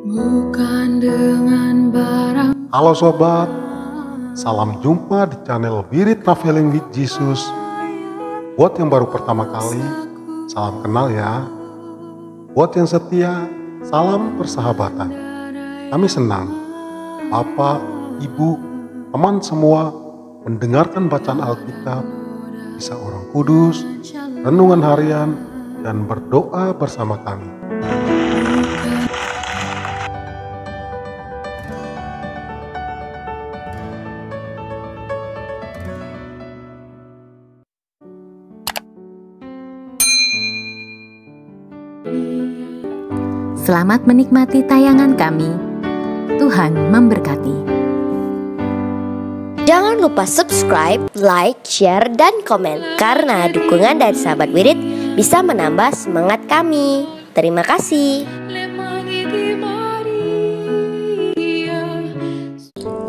bukan dengan barang. Halo sobat, salam jumpa di channel Wirid Traveling with Jesus. Buat yang baru pertama kali, salam kenal ya. Buat yang setia, salam persahabatan. Kami senang Bapak, Ibu, teman semua mendengarkan bacaan Alkitab, kisah orang kudus, renungan harian, dan berdoa bersama kami. Selamat menikmati tayangan kami. Tuhan memberkati. Jangan lupa subscribe, like, share, dan komen, karena dukungan dari sahabat Wirid bisa menambah semangat kami. Terima kasih.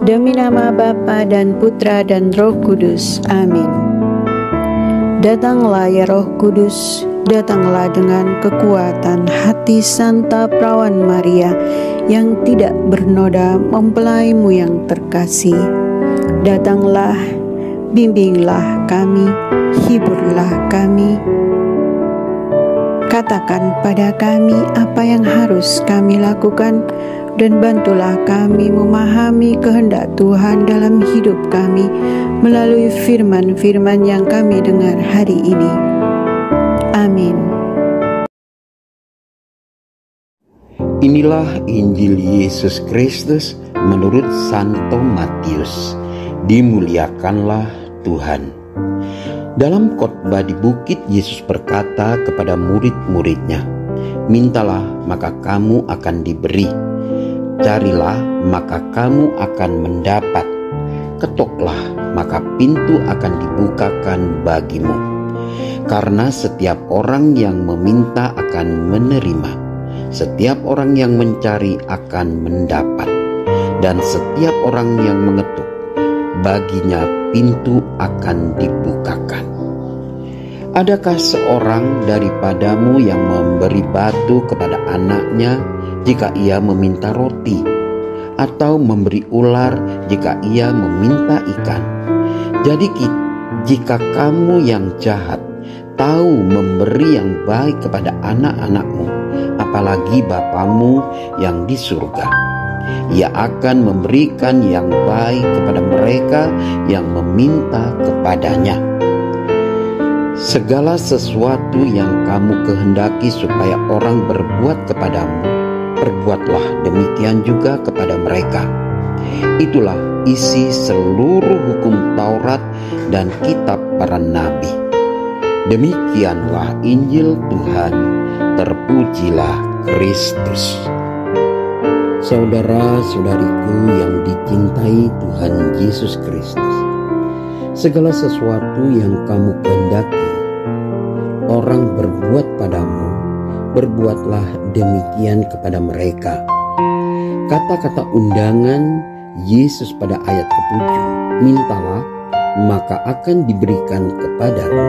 Demi nama Bapa dan Putra dan Roh Kudus. Amin. Datanglah ya Roh Kudus, datanglah dengan kekuatan hati Santa Perawan Maria yang tidak bernoda mempelaimu yang terkasih. Datanglah, bimbinglah kami, hiburlah kami. Katakan pada kami apa yang harus kami lakukan, dan bantulah kami memahami kehendak Tuhan dalam hidup kami melalui firman-firman yang kami dengar hari ini. Amin. Inilah Injil Yesus Kristus menurut Santo Matius. Dimuliakanlah Tuhan. Dalam khotbah di bukit, Yesus berkata kepada murid-muridnya, "Mintalah maka kamu akan diberi, carilah maka kamu akan mendapat, ketoklah maka pintu akan dibukakan bagimu. Karena setiap orang yang meminta akan menerima, setiap orang yang mencari akan mendapat, dan setiap orang yang mengetuk, baginya pintu akan dibukakan." Adakah seorang daripadamu yang memberi batu kepada anaknya jika ia meminta roti, atau memberi ular jika ia meminta ikan? Jadi jika kamu yang jahat tahu memberi yang baik kepada anak-anakmu, apalagi Bapamu yang di surga, Ia akan memberikan yang baik kepada mereka yang meminta kepadanya. Segala sesuatu yang kamu kehendaki supaya orang berbuat kepadamu, perbuatlah demikian juga kepada mereka. Itulah isi seluruh hukum Taurat dan kitab para nabi. Demikianlah Injil Tuhan. Terpujilah Kristus. Saudara-saudariku yang dicintai Tuhan Yesus Kristus, segala sesuatu yang kamu kehendaki orang berbuat padamu, berbuatlah demikian kepada mereka. Kata-kata undangan Yesus pada ayat ke-7, mintalah maka akan diberikan kepadamu,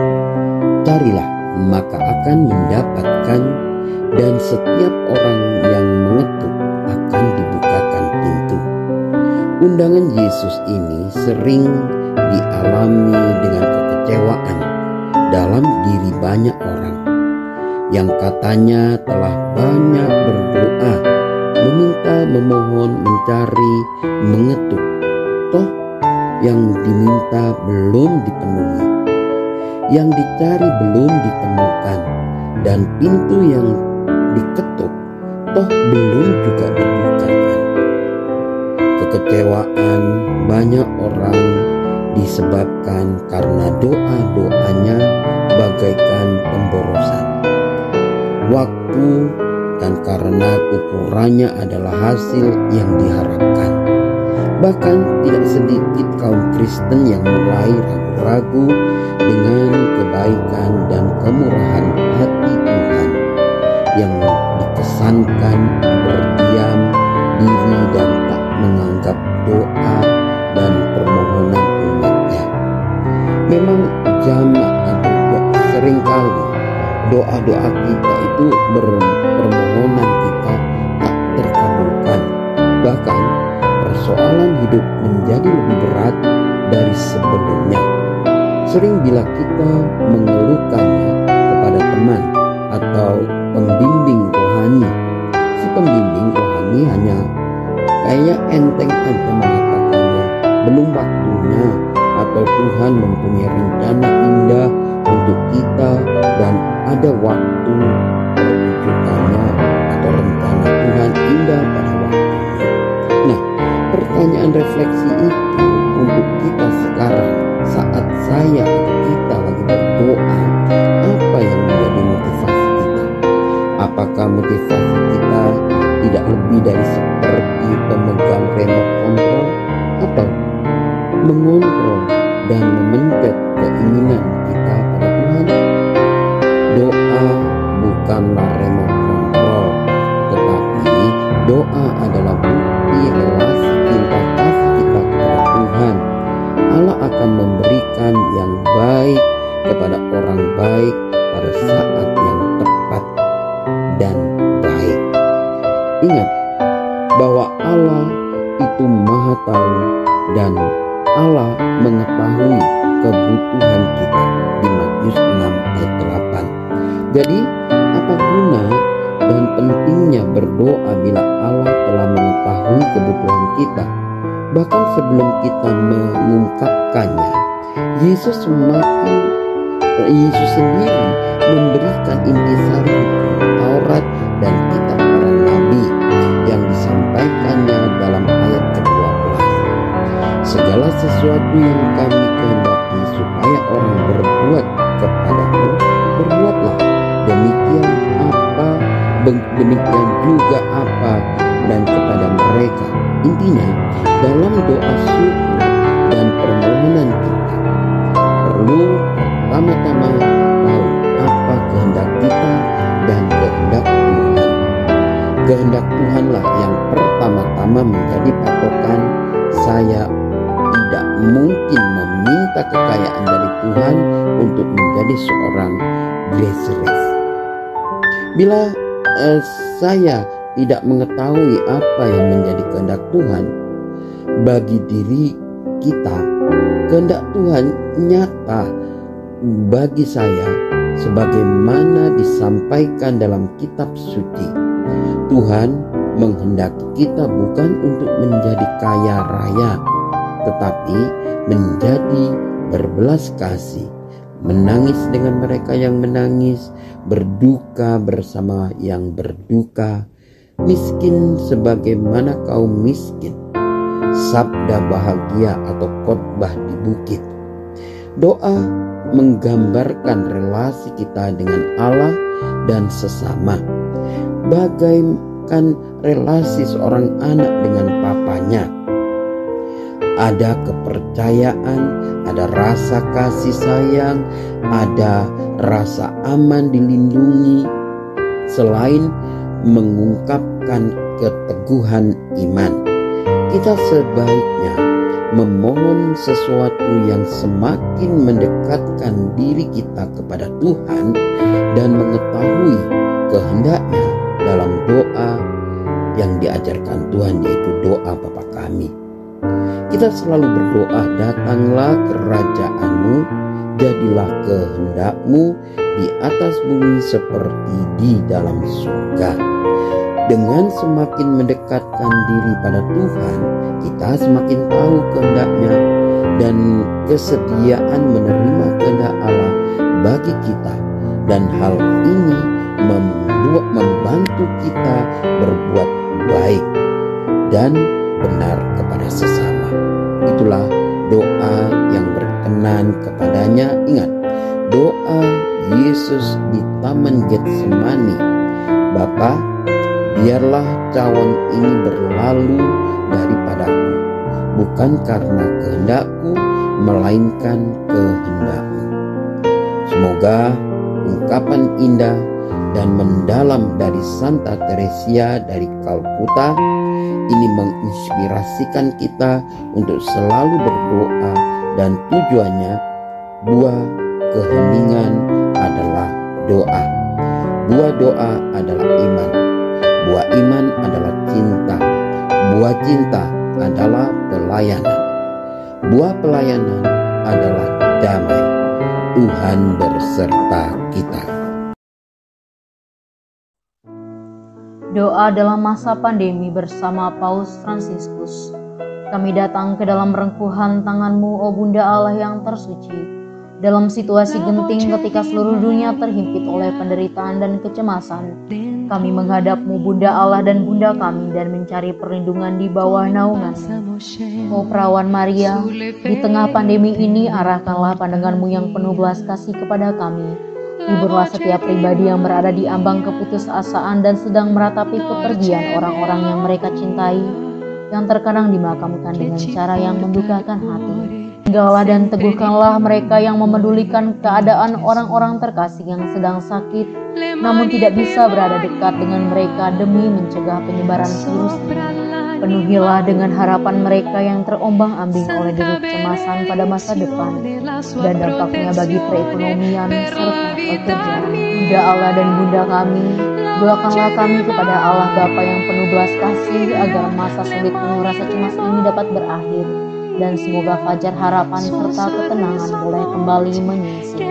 carilah maka akan mendapatkan, dan setiap orang yang mengetuk akan dibukakan pintu. Undangan Yesus ini sering dialami dengan kekecewaan dalam diri banyak orang yang katanya telah banyak berdoa, meminta, memohon, mencari, mengetuk, toh yang diminta belum dipenuhi, yang dicari belum ditemukan, dan pintu yang diketuk toh belum juga dibukakan. Kekecewaan banyak orang disebabkan karena doa-doanya bagaikan pemborosan waktu, dan karena ukurannya adalah hasil yang diharapkan. Bahkan tidak sedikit kaum Kristen yang mulai ragu-ragu dengan kebaikan dan kemurahan hati Tuhan, yang dikesankan berdiam diri dan tak menganggap doa dan permohonan umatnya. Memang jamak atau seringkali doa-doa kita itu permohonan kita tak terkabulkan hidup menjadi lebih berat dari sebelumnya. Sering bila kita mengeluhkannya kepada teman atau pembimbing rohani, si pembimbing rohani hanya kayak enteng aja mengatakannya, belum waktunya, atau Tuhan mempunyai rencana indah untuk kita dan ada waktu perwujudannya atau rencana Tuhan indah pada waktunya. Nah, pertanyaan refleksi itu untuk kita sekarang saat saya atau kita lagi berdoa, apa yang menjadi motivasi kita? Apakah motivasi kita tidak lebih dari seperti pemegang remote control atau mengontrol dan memencet keinginan kita pada Tuhan? Doa bukanlah remote control, tetapi doa adalah bukti relasi cinta kasih kita kepada Tuhan. Allah akan memberikan yang baik kepada orang baik pada saat yang tepat dan baik. Ingat bahwa Allah itu Maha Tahu dan Allah mengetahui kebutuhan kita di Matius 6 ayat 8. Jadi apa guna dan pentingnya berdoa bila Allah telah mengetahui kebutuhan kita? Bahkan sebelum kita mengungkapkannya, Yesus sendiri memberikan intisari Taurat dan kitab para nabi yang disampaikannya dalam ayat ke-12. Segala sesuatu yang kami kehendaki supaya orang berbuat kepadamu, berbuatlah demikian juga apa dan kepada mereka. Intinya, dalam doa syukur dan permohonan kita perlu pertama-tama tahu apa kehendak kita dan kehendak Tuhan. Kehendak Tuhanlah yang pertama-tama menjadi patokan. Saya tidak mungkin meminta kekayaan dari Tuhan untuk menjadi seorang grace. Bila saya tidak mengetahui apa yang menjadi kehendak Tuhan bagi diri kita, kehendak Tuhan nyata bagi saya sebagaimana disampaikan dalam kitab suci. Tuhan menghendaki kita bukan untuk menjadi kaya raya, tetapi menjadi berbelas kasih, menangis dengan mereka yang menangis, berduka bersama yang berduka, miskin sebagaimana kaum miskin, sabda bahagia atau khotbah di bukit. Doa menggambarkan relasi kita dengan Allah dan sesama, bagaikan relasi seorang anak dengan papanya. Ada kepercayaan, ada rasa kasih sayang, ada rasa aman dilindungi. Selain mengungkapkan keteguhan iman, kita sebaiknya memohon sesuatu yang semakin mendekatkan diri kita kepada Tuhan dan mengetahui kehendaknya dalam doa yang diajarkan Tuhan, yaitu doa Bapa Kami. Kita selalu berdoa, datanglah kerajaan-Mu, jadilah kehendak-Mu di atas bumi seperti di dalam surga. Dengan semakin mendekatkan diri pada Tuhan, kita semakin tahu kehendak-Nya dan kesediaan menerima kehendak Allah bagi kita. Dan hal ini membantu kita berbuat baik dan benar kepada sesama. Itulah doa yang berkenan kepadanya. Ingat, doa Yesus di Taman Getsemani. Bapa, biarlah cawan ini berlalu daripadaku, bukan karena kehendakku, melainkan kehendak-Mu. Semoga ungkapan indah dan mendalam dari Santa Teresia dari Kalkuta ini menginspirasikan kita untuk selalu berdoa, dan tujuannya buah keheningan adalah doa. Buah doa adalah iman. Buah iman adalah cinta. Buah cinta adalah pelayanan. Buah pelayanan adalah damai. Tuhan berserta kita. Doa dalam masa pandemi bersama Paus Fransiskus. Kami datang ke dalam rengkuhan tangan-Mu, O Bunda Allah yang tersuci. Dalam situasi genting ketika seluruh dunia terhimpit oleh penderitaan dan kecemasan, kami menghadap-Mu, Bunda Allah dan Bunda kami, dan mencari perlindungan di bawah naungan-Mu. O Perawan Maria, di tengah pandemi ini arahkanlah pandangan-Mu yang penuh belas kasih kepada kami. Hiburlah setiap pribadi yang berada di ambang keputusasaan dan sedang meratapi kepergian orang-orang yang mereka cintai, yang terkadang dimakamkan dengan cara yang membukakan hati. Tinggallah dan teguhkanlah mereka yang memedulikan keadaan orang-orang terkasih yang sedang sakit, namun tidak bisa berada dekat dengan mereka demi mencegah penyebaran virus ini. Penuhilah dengan harapan mereka yang terombang-ambing oleh deru kecemasan pada masa depan dan dampaknya bagi perekonomian serta pekerjaan. Bunda Allah dan Bunda kami, doakanlah kami kepada Allah Bapa yang penuh belas kasih agar masa sulit penuh rasa cemas ini dapat berakhir, dan semoga fajar harapan serta ketenangan boleh kembali menyisir.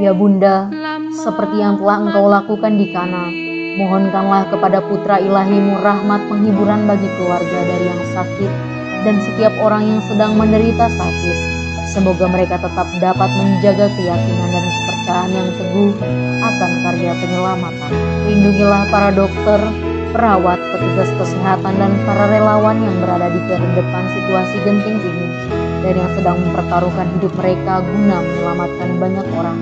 Ya Bunda, seperti yang telah Engkau lakukan di Kana, mohonkanlah kepada Putra Ilahi-Mu rahmat penghiburan bagi keluarga dari yang sakit dan setiap orang yang sedang menderita sakit. Semoga mereka tetap dapat menjaga keyakinan dan kepercayaan yang teguh akan karya penyelamatan. Lindungilah para dokter, perawat, petugas kesehatan, dan para relawan yang berada di garda depan situasi genting ini dan yang sedang mempertaruhkan hidup mereka guna menyelamatkan banyak orang.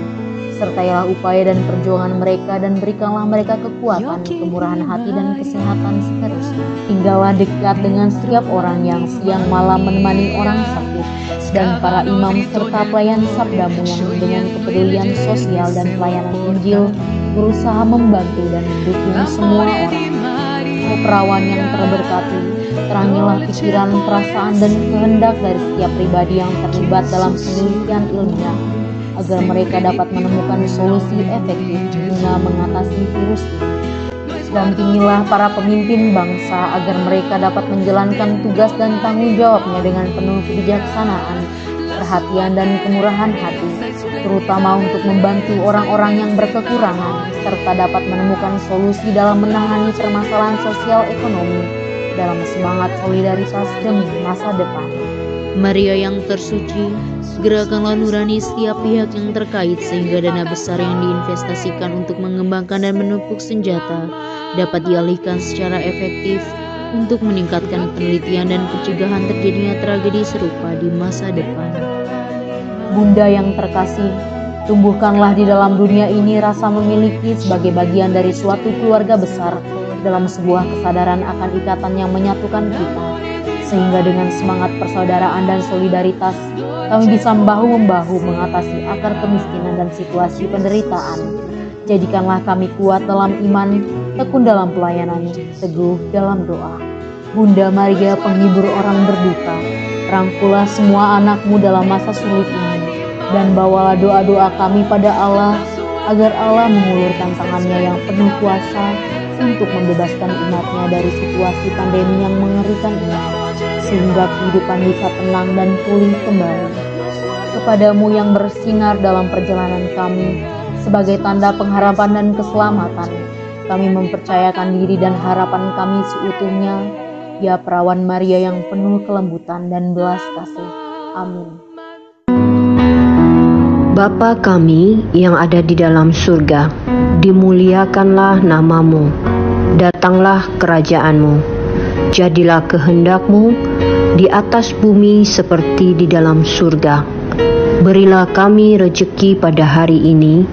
Sertailah upaya dan perjuangan mereka dan berikanlah mereka kekuatan, kemurahan hati, dan kesehatan seterusnya. Tinggallah dekat dengan setiap orang yang siang malam menemani orang sakit, dan para imam serta pelayan sabda-Mu yang dengan kepedulian sosial dan pelayanan Injil berusaha membantu dan mendukung semua orang. O Perawan yang terberkati, terangilah pikiran, perasaan, dan kehendak dari setiap pribadi yang terlibat dalam penelitian ilmiah, agar mereka dapat menemukan solusi efektif guna mengatasi virus ini. Dampingilah para pemimpin bangsa agar mereka dapat menjalankan tugas dan tanggung jawabnya dengan penuh kebijaksanaan, perhatian, dan kemurahan hati, terutama untuk membantu orang-orang yang berkekurangan, serta dapat menemukan solusi dalam menangani permasalahan sosial ekonomi dalam semangat solidaritas demi masa depan. Maria yang tersuci, gerakanlah nurani setiap pihak yang terkait sehingga dana besar yang diinvestasikan untuk mengembangkan dan menumpuk senjata dapat dialihkan secara efektif untuk meningkatkan penelitian dan pencegahan terjadinya tragedi serupa di masa depan. Bunda yang terkasih, tumbuhkanlah di dalam dunia ini rasa memiliki sebagai bagian dari suatu keluarga besar dalam sebuah kesadaran akan ikatan yang menyatukan kita, sehingga dengan semangat persaudaraan dan solidaritas kami bisa bahu-membahu mengatasi akar kemiskinan dan situasi penderitaan. Jadikanlah kami kuat dalam iman, tekun dalam pelayanan, teguh dalam doa. Bunda Maria penghibur orang berduka, rangkulah semua anak-Mu dalam masa sulit ini, dan bawalah doa-doa kami pada Allah, agar Allah mengulurkan tangannya yang penuh kuasa untuk membebaskan umat-Nya dari situasi pandemi yang mengerikan ini, sehingga kehidupan bisa tenang dan pulih kembali. Kepadamu yang bersinar dalam perjalanan kami, sebagai tanda pengharapan dan keselamatan, kami mempercayakan diri dan harapan kami seutuhnya, ya Perawan Maria yang penuh kelembutan dan belas kasih. Amin. Bapa kami yang ada di dalam surga, dimuliakanlah nama-Mu, datanglah kerajaan-Mu, jadilah kehendak-Mu di atas bumi seperti di dalam surga. Berilah kami rejeki pada hari ini,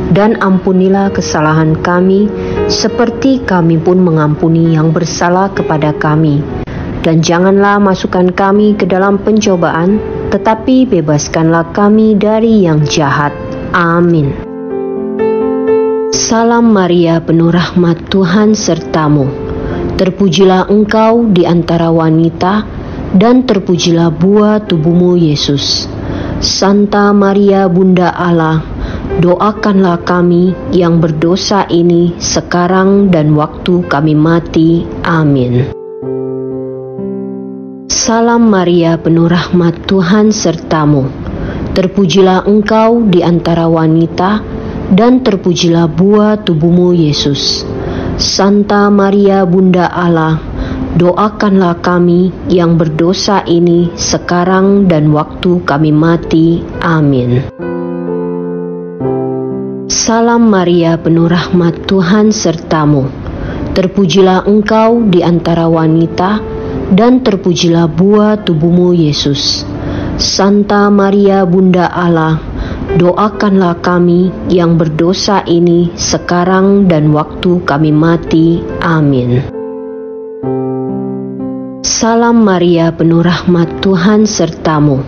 dan ampunilah kesalahan kami seperti kami pun mengampuni yang bersalah kepada kami. Dan janganlah masukkan kami ke dalam pencobaan, tetapi bebaskanlah kami dari yang jahat. Amin. Salam Maria, penuh rahmat, Tuhan sertamu. Terpujilah engkau di antara wanita, dan terpujilah buah tubuhmu Yesus. Santa Maria Bunda Allah, doakanlah kami yang berdosa ini sekarang dan waktu kami mati. Amin. Salam Maria, penuh rahmat, Tuhan sertamu. Terpujilah engkau di antara wanita, dan terpujilah buah tubuhmu, Yesus. Santa Maria, Bunda Allah, doakanlah kami yang berdosa ini sekarang dan waktu kami mati. Amin. Salam Maria, penuh rahmat, Tuhan sertamu. Terpujilah engkau di antara wanita, dan terpujilah buah tubuhmu, Yesus. Santa Maria, Bunda Allah, doakanlah kami yang berdosa ini sekarang dan waktu kami mati. Amin. Salam Maria, penuh rahmat, Tuhan sertamu.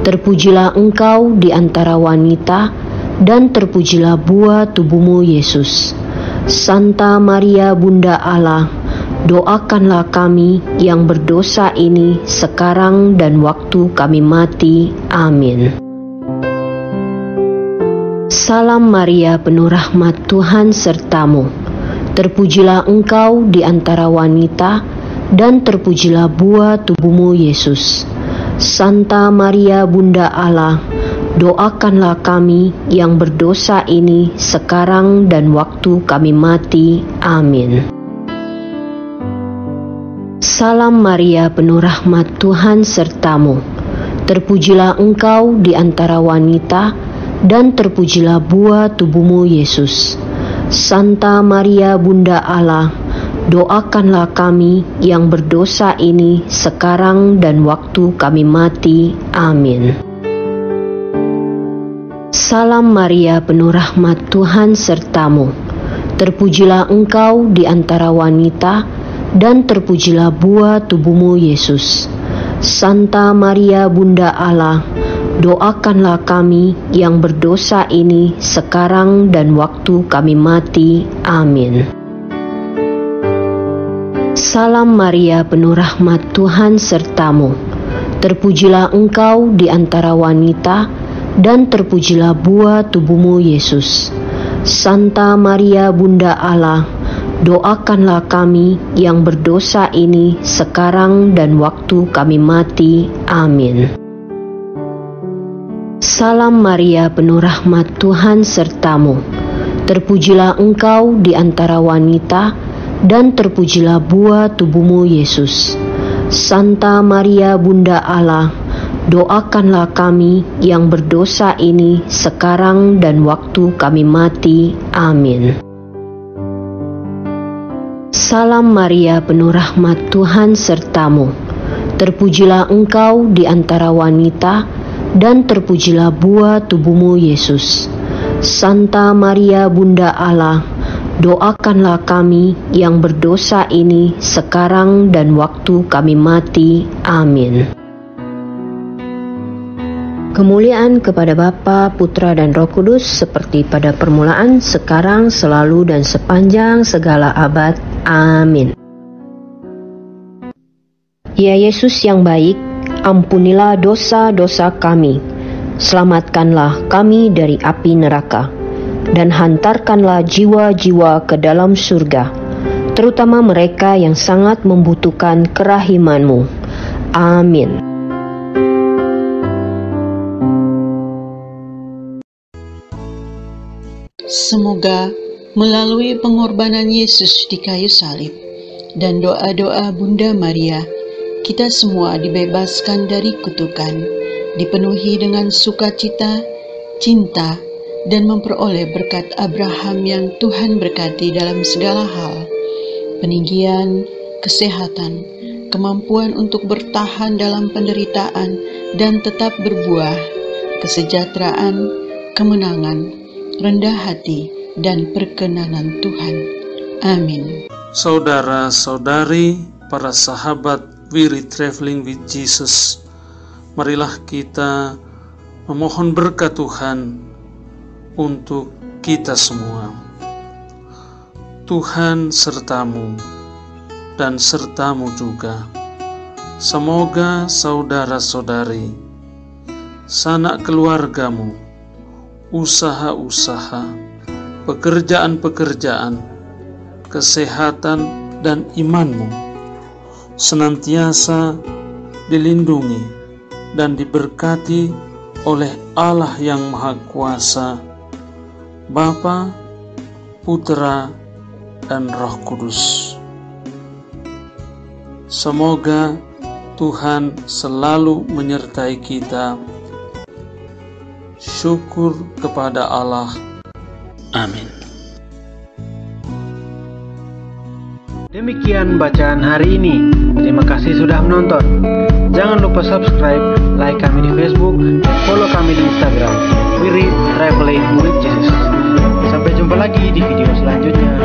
Terpujilah engkau di antara wanita, dan terpujilah buah tubuhmu, Yesus. Santa Maria, Bunda Allah, doakanlah kami yang berdosa ini sekarang dan waktu kami mati. Amin. Salam Maria, penuh rahmat, Tuhan sertamu. Terpujilah engkau di antara wanita, dan terpujilah buah tubuhmu, Yesus. Santa Maria, Bunda Allah, doakanlah kami yang berdosa ini sekarang dan waktu kami mati. Amin. Salam Maria, penuh rahmat, Tuhan sertamu. Terpujilah engkau di antara wanita, dan terpujilah buah tubuhmu, Yesus. Santa Maria, Bunda Allah, doakanlah kami yang berdosa ini sekarang dan waktu kami mati. Amin. Salam Maria, penuh rahmat, Tuhan sertamu. Terpujilah engkau di antara wanita, dan terpujilah buah tubuhmu, Yesus. Santa Maria, Bunda Allah, doakanlah kami yang berdosa ini sekarang dan waktu kami mati. Amin. Salam Maria, penuh rahmat, Tuhan sertamu. Terpujilah engkau di antara wanita, dan terpujilah buah tubuhmu, Yesus. Santa Maria, Bunda Allah, doakanlah kami yang berdosa ini sekarang dan waktu kami mati. Amin. Salam Maria, penuh rahmat, Tuhan sertamu. Terpujilah engkau di antara wanita, dan terpujilah buah tubuhmu, Yesus. Santa Maria, Bunda Allah, doakanlah kami yang berdosa ini sekarang dan waktu kami mati. Amin. Salam Maria, penuh rahmat, Tuhan sertamu. Terpujilah engkau di antara wanita, dan terpujilah buah tubuhmu, Yesus. Santa Maria, Bunda Allah, doakanlah kami yang berdosa ini sekarang dan waktu kami mati. Amin. Kemuliaan kepada Bapa, Putra, dan Roh Kudus, seperti pada permulaan, sekarang, selalu, dan sepanjang segala abad. Amin. Ya Yesus yang baik, ampunilah dosa-dosa kami, selamatkanlah kami dari api neraka, dan hantarkanlah jiwa-jiwa ke dalam surga, terutama mereka yang sangat membutuhkan kerahiman-Mu. Amin. Semoga melalui pengorbanan Yesus di kayu salib dan doa-doa Bunda Maria, kita semua dibebaskan dari kutukan, dipenuhi dengan sukacita, cinta, dan memperoleh berkat Abraham yang Tuhan berkati dalam segala hal, peninggian, kesehatan, kemampuan untuk bertahan dalam penderitaan dan tetap berbuah, kesejahteraan, kemenangan, rendah hati, dan perkenanan Tuhan. Amin. Saudara-saudari, para sahabat Wirid Traveling with Jesus, marilah kita memohon berkat Tuhan untuk kita semua. Tuhan sertamu dan sertamu juga. Semoga saudara-saudari, sanak keluargamu, usaha-usaha, pekerjaan-pekerjaan, kesehatan, dan imanmu senantiasa dilindungi dan diberkati oleh Allah yang Maha Kuasa, Bapa, Putra, dan Roh Kudus. Semoga Tuhan selalu menyertai kita. Syukur kepada Allah. Amin. Demikian bacaan hari ini. Terima kasih sudah menonton. Jangan lupa subscribe, like kami di Facebook, dan follow kami di Instagram, Wirid Traveling with Jesus. Sampai jumpa lagi di video selanjutnya.